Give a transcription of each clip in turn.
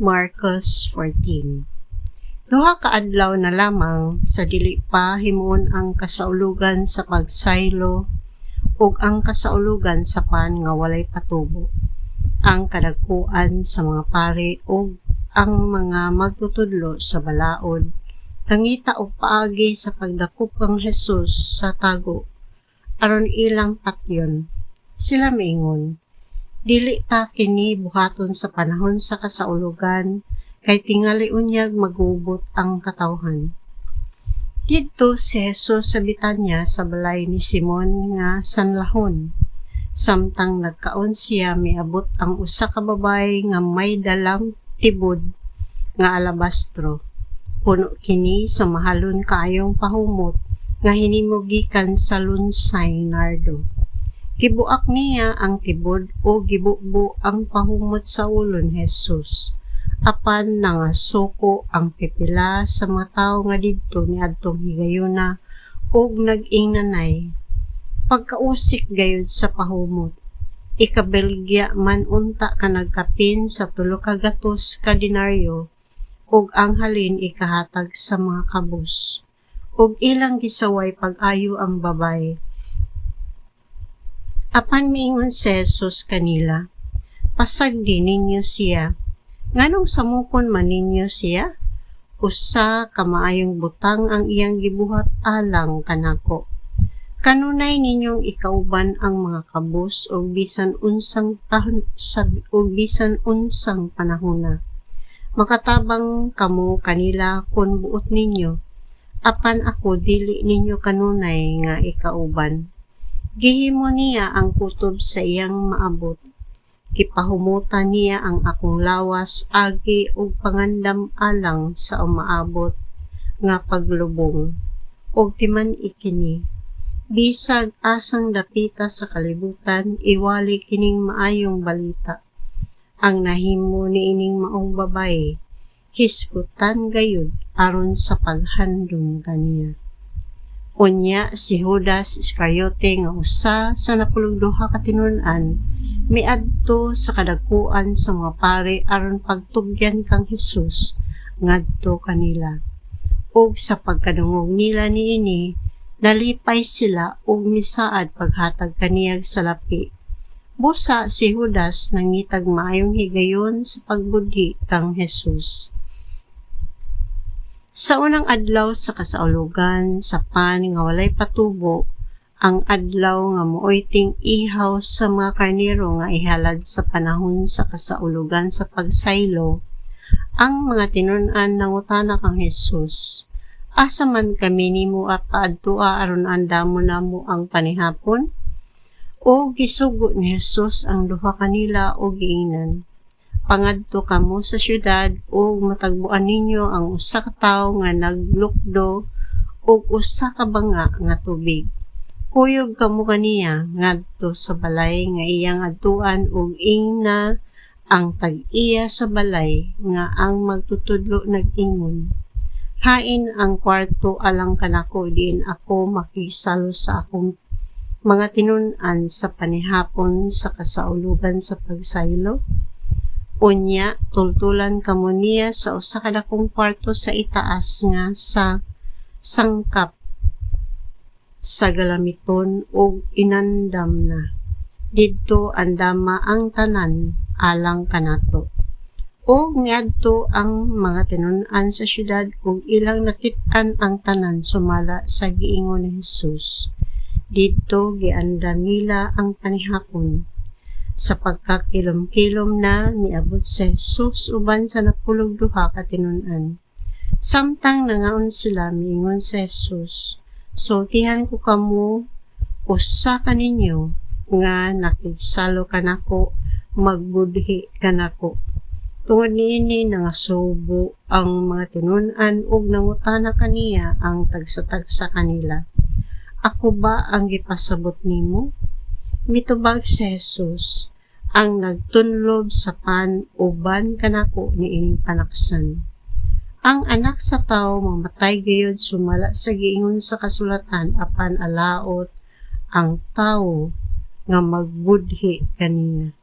Marcos 14. Duha ka adlaw na lamang sa dili pa himuon ang kasaulugan sa pagsaylo ug ang kasaulugan sa pan nga walay patubo. Ang kadagkuan sa mga pari ug ang mga magtutudlo sa balaod nangita og paagi sa pagdakop kang Hesus sa tago aron ilang patyon. Sila miingon, dili ta kini buhaton sa panahon sa kasaulugan kay tingali unyag magubot ang katawhan. Didto si Jesus sa Betania sa balay ni Simon nga sanlahon. Samtang nagkaon siya miabot ang usa ka babay nga may dalang tibod nga alabastro. Puno kini sa mahalon kaayong pahumot nga hinimo gikan sa lunsay nardo. Gibuak niya ang tibod o gibubo ang pahumot sa ulon Jesus. Apan nangasuko ang pipila sa mga tawo nga didto niadtong higayuna ug nag-ingnanay. Pagkausik gayud sa pahumot, ikabeligya man unta ka nagkapin sa 3 ka gatos ka denaryo ug ang halin ikahatag sa mga kabus. Ug ilang gisaway pag-ayo ang babay. Apan miingon si Jesus kanila, pasagdi ninyo siya. Nganong samukon man ninyo siya? Usa ka maayong butang ang iyang gibuhat alang kanako. Kanunay ninyong ikauban ang mga kabus o bisan unsang panahona. Makatabang kamo kanila kun buot ninyo. Apan ako dili ninyo kanunay nga ikauban. Gihimo niya ang kutob sa iyang maabot. Kipahumutan niya ang akong lawas agi ug pangandam alang sa umaabot nga paglubong. Og timan ikini, bisag asang dapita sa kalibutan, iwali kining maayong balita. Ang nahimo niining maong babaye, hisgutan gayud aron sa paghandom kaniya. Unya si Judas Iscariote nga usa sa napulugduha ka tinun-an miadto sa kadagkuan sa mga pari aron pagtugyan kang Hesus ngadto kanila. Ug sa pagkadungog nila niini, nalipay sila ug misaad paghatag kaniyag sa lapi. Busa si Judas nangitag maayong higayon sa pagbudhi kang Hesus. Sa unang adlaw sa kasaulugan sa pan nga walay patubo, ang adlaw nga muoyting ihaw sa mga karnero nga ihalad sa panahon sa kasaulugan sa pagsaylo, ang mga tinun-an nangutana kang Hesus, asa man kami nimo paadtua aron andamo namo ang panihapon? O gisugo ni Hesus ang duha kanila o giingnan, pangadto kamo sa syudad ug matagbuan ninyo ang usa ka tawo nga naglukdo ug usa ka banga nga tubig. Kuyog kamo kaniya ngadto sa balay nga iyang adtuan ug ingna ang tag-iya sa balay nga ang magtutudlo nag-ingon, hain ang kwarto alang kanako diin ako makisalo sa akong mga tinun-an sa panihapon sa kasaulugan sa pagsaylo. Unya, tultulan kamo niya sa usa ka dakong kwarto sa itaas nga sa sangkap sa galamiton ug inandam na. Didto andama ang tanan alang kanato. Ug niadto ang mga tinun-an sa syudad ug ilang nakit-an ang tanan sumala sa giingon ni Hesus. Didto giandam nila ang panihapon. Sa pagkakilom-kilom na miabot si Jesus uban sa napulugduha ka tinun-an. Samtang nangaon sila miingon si Jesus, sultihan ko kamo usa kaninyo nga nakigsalo kanako magbudhi kanako. Tungod niini nangasubo ang mga tinun-an ug nangutana kaniya ang tagsa-tagsa kanila. Ako ba ang gipasabot nimo? Mitubag si Jesus, ang nagtunlob sa pan uban kanako niining panaksan. Ang anak sa tao mamatay gayud sumala sa giingon sa kasulatan apan alaot ang tao nga magbudhi kaniya.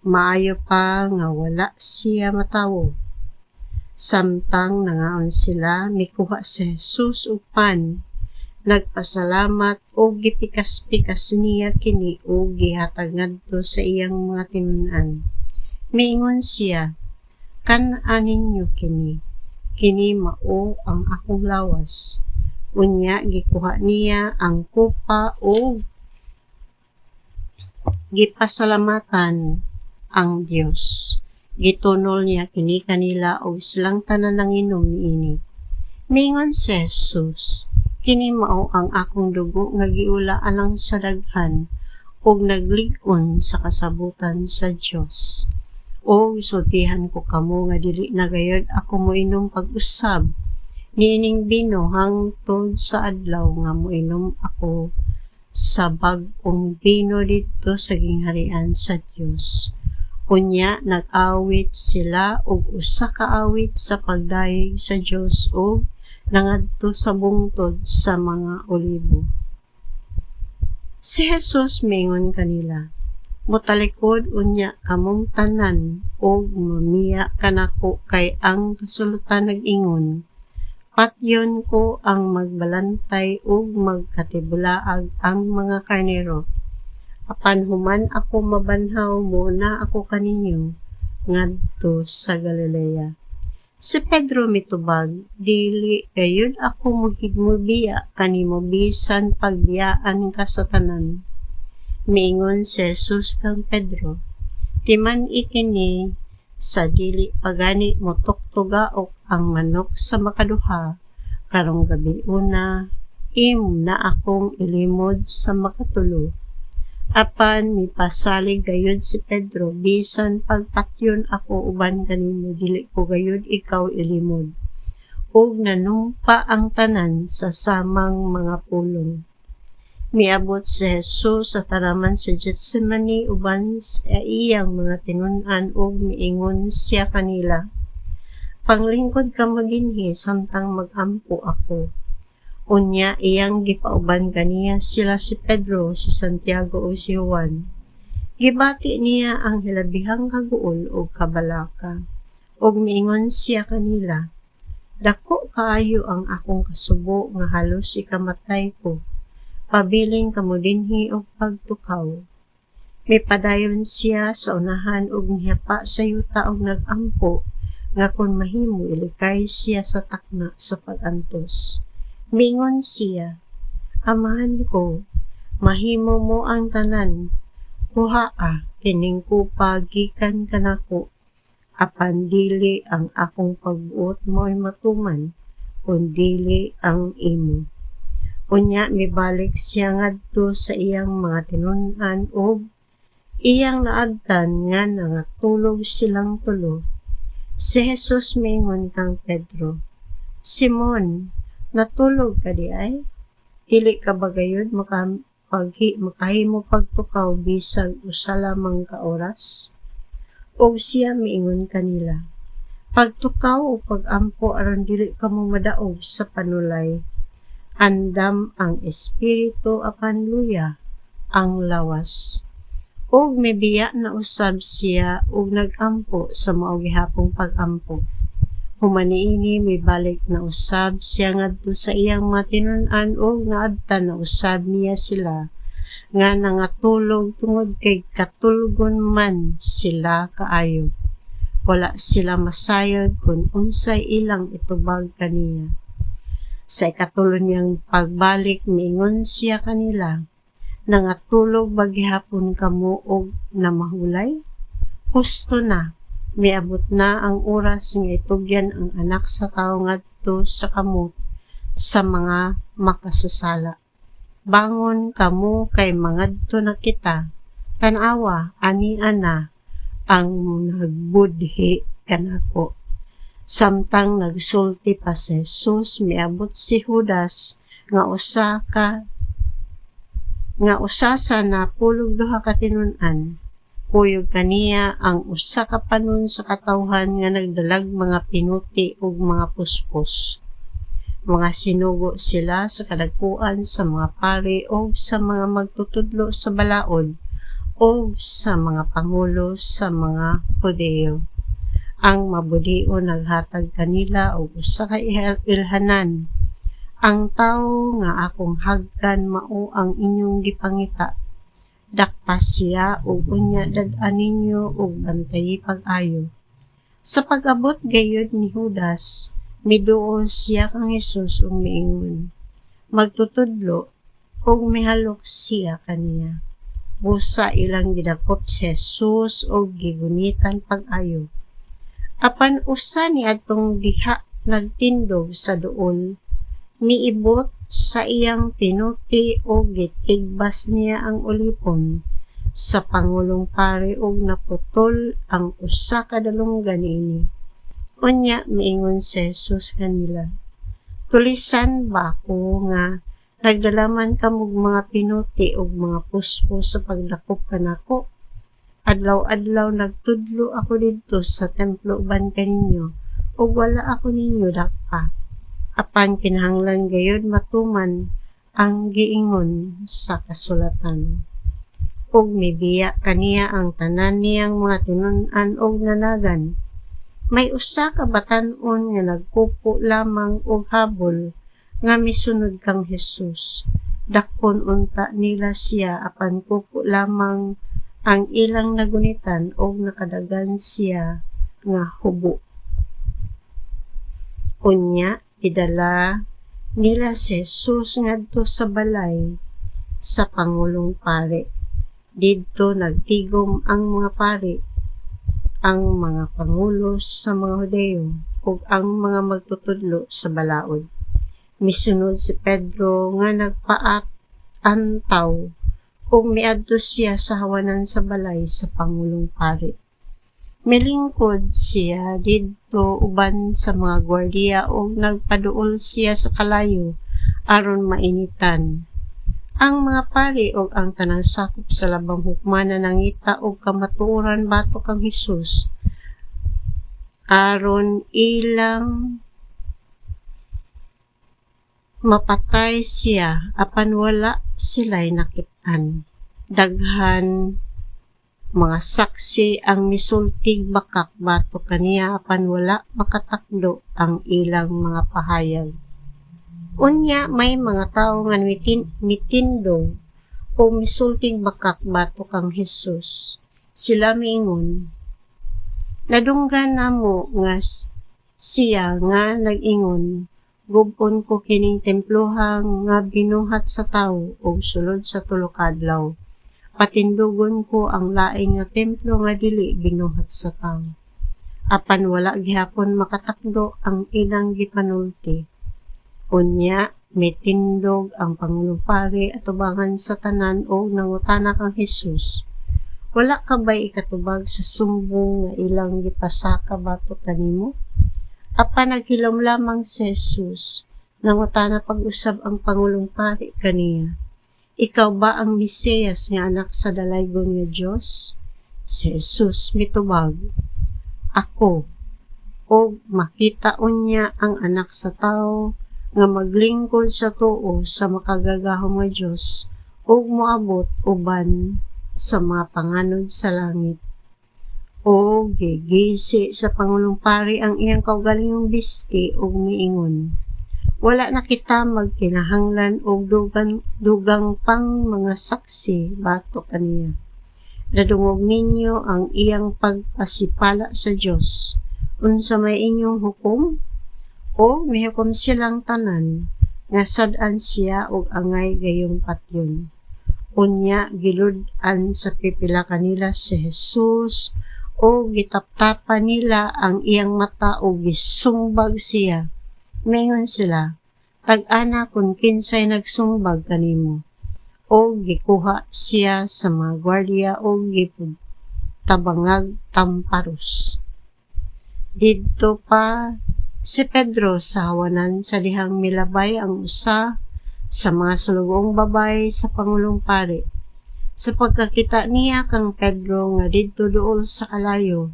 Maayo pa nga wala siya matawo Samtang nangaon sila, mikuha si Jesus og pan, nagpasalamat o gipikas-pikas niya kini o gihatag ngadto sa iyang mga tinun-an. Miingon siya, kan-an ninyo kini mao ang akong lawas. Unya gikuha niya ang kupa o gipasalamatan ang Dios. Gitunol niya kini kanila og silang tanan nanginom niini. Miingon si Jesus, kini mao ang akong dugo nga giula alang sa daghan ug naglig-on sa kasabutan sa Dios. O sultihan ko kamo nga dili na gayud ako moinom pag-usab niining bino hangtod sa adlaw nga moinom ako sa bag-ong bino dito sa gingharian sa Dios. Unya nag-awit sila og usa ka awit sa pagdayeg sa Dios og nangadto sa bungtod sa mga olibo. Si Jesus mingon kanila, motalikod unya kamong tanan og mamiya kanako kay ang kasulutan nag-ingon, patyon ko ang magbalantay ug magkatibulaag ang mga karnero. Apan human ako mabanhaw mo na ako kaninyo ngadto sa Galilea. Si Pedro mitubag, dili gayud ako mubiya kanimo bisan pagbiyaan ka sa tanan. Miingon si Jesus kang Pedro, timan ikini sa dili pagani mo tuktugaok ang manok sa makaduha, karong gabi una, na akong ilimod sa makatulo. Apan mipasalig gayud si Pedro, bisan pagpatyon ako uban kanimo dili ko gayud ikaw ilimod. Ug nanumpa ang tanan sa samang mga pulong. Miabot si Jesus sa taraman sa Gethsemane uban sa iyang mga tinun-an ug miingon siya kanila, panglingkod ka maginhi samtang magampo ako. Unya iyang gipauban kaniya sila si Pedro, si Santiago o si Juan. Gibati niya ang hilabihang kaguol o kabalaka, ug miingon siya kanila, dako kaayo ang akong kasubo nga halos ikamatay ko. Pabiling kamo dinhi og pagtukaw. Mipadayon siya sa unahan og nihapa sa yuta og nagampo nga kun mahimo ilikay siya sa takna sa pag-antos. Mingon siya, amahan ko, mahimo mo ang tanan. Kuhaa kining kupa gikan kanako. Apan dili ang akong pagbuot mo'y matuman, kundili ang imo. Unya mibalik siya ngadto sa iyang mga tinun-an ug iyang naagtan nga nangatulog silang tulo. Si Jesus mingon kang Pedro, Simon, natulog ka di ay? Dili ka ba gayud makahimo pagtukaw bisag usa lamang ka oras? Og siya miingon kanila, pagtukaw o pagampo aron dili kamo madaog sa panulay. Andam ang espiritu apan luya ang lawas. Og mibiya na usab siya og nagampo sa mao gihapong pagampo. Humaniini mibalik na usab siya ngadto sa iyang mga tinun-an og naabtan na usab niya sila nga nangatulog tungod kay katulgon man sila kaayo. Wala sila masayod kung unsay ilang itubag kaniya. Sa ikatulo niyang pagbalik, miingon siya kanila, nangatulog ba gihapon kamo og namahulay? Husto na, miabot na ang oras nga itugyan ang anak sa tao ngadto sa kamot sa mga makasasala. Bangon kamo kay mangadto na kita, tanawa ani ana ang nagbudhi kanako. Samtang nagsulti pa si Jesus, miabot si Judas nga usa sa napulog duha ka tinun-an. Kuyog kaniya ang usa ka panon sa katawhan nga nagdalag mga pinuti ug mga puspos. Mga sinugo sila sa kadagkuan sa mga pari o sa mga magtutudlo sa balaod o sa mga pangulo sa mga Hudeo. Ang mabudio naghatag kanila og usa ka ilhanan. Ang tawo nga akong hagkan mao ang inyong gipangita. Dakpas siya ug unya dad-an ninyo ug bantayi pag-ayo. Sa pag-abot gayud ni Judas, miduol siya kang Hesus ug miingon, magtutudlo ug mihalok siya kaniya. Busa ilang gidakop si Hesus ug gigunitan pag-ayo. Apan usa ni adtong diha nagtindog sa duol, miibot sa iyang pinuti o gitigbas niya ang ulipon sa Pangulong Pari ug naputol ang usa ka dalunggan niini. Unya miingon si Jesus kanila, tulisan ba ako nga nagdalaman kamog mga pinuti ug mga puspo sa pagdakop kanako? Adlaw-adlaw nagtudlo ako didto sa templo uban kaninyo ug wala ako ninyo dakpa. Apan kinahanglan gayud matuman ang giingon sa kasulatan. Ug mibiya kaniya ang tanan niyang mga tinun-an og nanagan. May usa ka batan-on nga nagkupo lamang og habol nga misunod kang Hesus. Dakpon unta nila siya apan kupo lamang ang ilang nagunitan og nakadagan siya nga hubo. Unya idala nila si Jesus ngadto sa balay sa Pangulong Pari. Didto nagtigom ang mga pari, ang mga pangulo sa mga Hudeo ug ang mga magtutudlo sa balaod. Misunod si Pedro nga nagpaat antaw ug miadto siya sa hawanan sa balay sa Pangulong Pari. Milingkod siya didto uban sa mga gwardiya ug nagpaduol siya sa kalayo aron mainitan. Ang mga pari ug ang tanang sakop sa labang hukmanan nangita og kamatuoran batok kang Hesus aron ilang mapatay siya apan wala sila'y nakit-an. Daghan mga saksi ang misultig bakak batok kaniya apan wala makatakdo ang ilang mga pahayag. Unya may mga tawo nga mitindog o misultig bakak batok kang Hesus. Sila miingon, nadunggan namo nga siya nga nag-ingon, gubon ko kining templohang nga binuhat sa tawo og sulod sa tulo ka adlaw. Patindugon ko ang laing nga templo nga dili binuhat sa tawo. Apan wala gihapon makatakdo ang ilang gipanulti. Unya mitindog ang Pangulong Pari atubangan sa tanan og nangutana kang Hesus, wala ka ba'y ikatubag sa sumbong nga ilang gipasaka batok kanimo? Apan naghilom lamang si Jesus, nangutana pag-usab ang Pangulong Pari kaniya, ikaw ba ang Mesiyas nga anak sa dalaygon nga Dios? Si Jesus mitubag, ako. Og makita unya ang anak sa tawo nga maglingkod sa tuo sa makagagahom nga Dios ug moabot uban sa mga panganod sa langit. O gigisi sa Pangulong Pari ang iyang kaugalingong bisti ug miingon, wala na kita magkinahanglan og dugang pang mga saksi batok kaniya. Nadungog ninyo ang iyang pagpasipala sa Dios. Unsa may inyong hukom? O mihukom silang tanan nga sad-an siya og angay gayong patyon. Unya gilud-an sa pipila kanila si Jesus o gitaptapan nila ang iyang mata o gisumbag siya. Mingon sila, tag-ana kung kinsay nagsumbag kanimo. O gikuha siya sa mga gwardiya o gitabangag tamparos. Didto pa si Pedro sa hawanan sa dihang milabay ang usa sa mga sulugong babay sa Pangulong Pari. Sa pagkakita niya kang Pedro nga didto duol sa kalayo,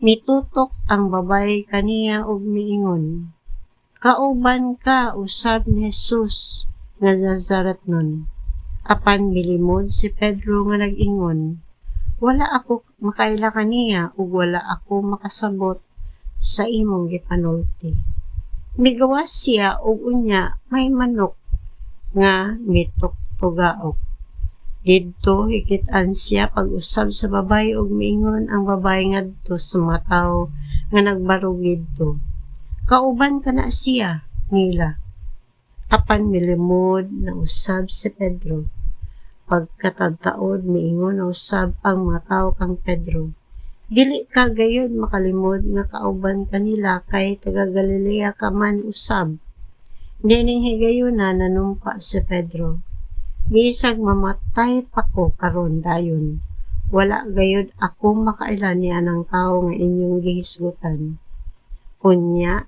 mitutok ang babay kaniya og miingon, kauban ka usab ni Jesus nga Nazaretnon. Apan milimod si Pedro nga nag-ingon, wala ako makaila kaniya ug wala ako makasabot sa imong gipanulti. Migawas siya og unya may manok nga mitugtugaok. Didto hikit-an siya pag-usab sa babay ug miingon ang babay ngadto sa mga tawo nga nagbarog didto. Kauban kana siya nila. Apan milimod na usab si Pedro. Pagkatagtaod miingon na usab ang mga tawo kang Pedro. Dili ka gayud makalimod nga kauban kanila kay taga Galilea ka man usab. Dining higayuna nanumpa si Pedro. Bisag mamatay pa ko karon dayon. Wala gayud ako makailan niya ng tao nga inyong gihisgutan. Unya,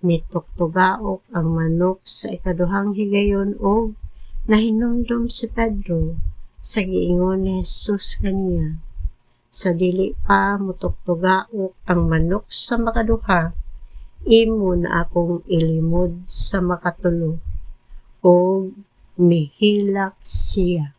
mitugtugaok ang manok sa ikaduhang higayon o nahinumdum si Pedro sa giingon ni Jesus kaniya. Sa dili pa mutugtugaok ang manok sa makaduha, imo na akong ilimod sa makatulo. O mihilak siya.